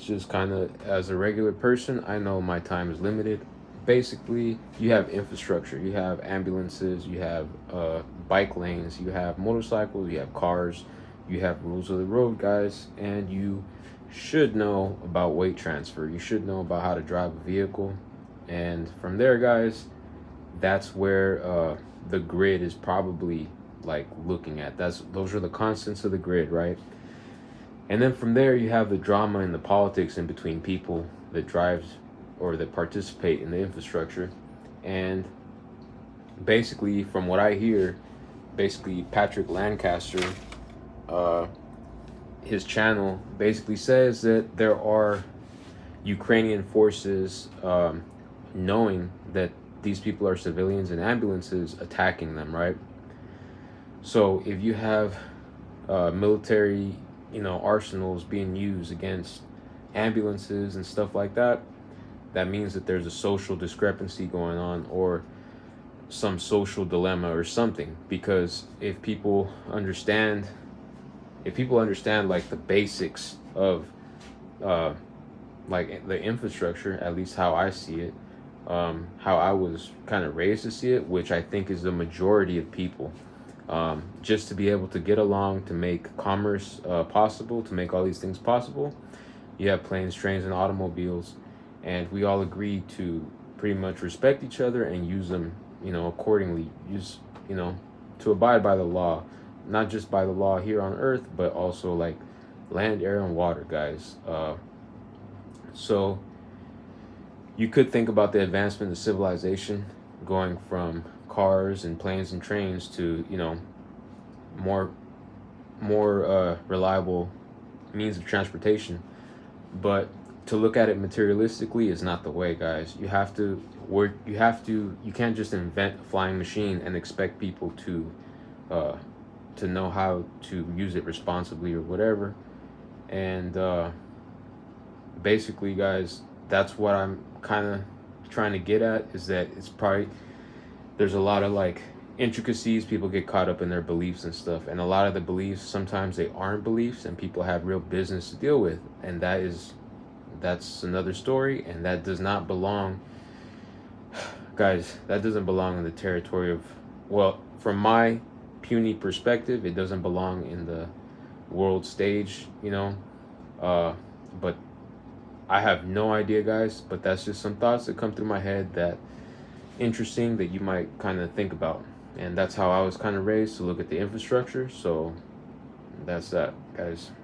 just kind of as a regular person, I know my time is limited. Basically, you have infrastructure, you have ambulances, you have bike lanes, you have motorcycles, you have cars, you have rules of the road, guys, and you should know about weight transfer. You should know about how to drive a vehicle. And from there, guys, that's where the grid is probably like looking at. Those are the constants of the grid, right? And then from there, you have the drama and the politics in between people that drives or that participate in the infrastructure. And basically, from what I hear, basically Patrick Lancaster, uh, his channel basically says that there are Ukrainian forces, knowing that these people are civilians in ambulances, attacking them, right? So if you have military, arsenals being used against ambulances and stuff like that, that means that there's a social discrepancy going on, or some social dilemma or something. Because if people understand like the basics of uh, like the infrastructure, at least how I see it, how I was kind of raised to see it, which I think is the majority of people, just to be able to get along, to make commerce possible, to make all these things possible. You have planes, trains, and automobiles, and we all agree to pretty much respect each other and use them, accordingly. Use, to abide by the law, not just by the law here on Earth, but also like land, air, and water, guys. So you could think about the advancement of civilization going from cars and planes and trains to, more reliable means of transportation. But to look at it materialistically is not the way, guys. You have to work. You can't just invent a flying machine and expect people uh, to know how to use it responsibly or whatever. And basically, guys, that's what I'm kind of trying to get at, is that it's probably, there's a lot of like intricacies. People get caught up in their beliefs and stuff, and a lot of the beliefs, sometimes they aren't beliefs and people have real business to deal with, and that's another story, and that does not belong, guys, that doesn't belong in the territory of, well, from my puny perspective, it doesn't belong in the world stage, but I have no idea, guys. But that's just some thoughts that come through my head, that interesting, that you might kind of think about. And that's how I was kind of raised, to look at the infrastructure. So that's that, guys.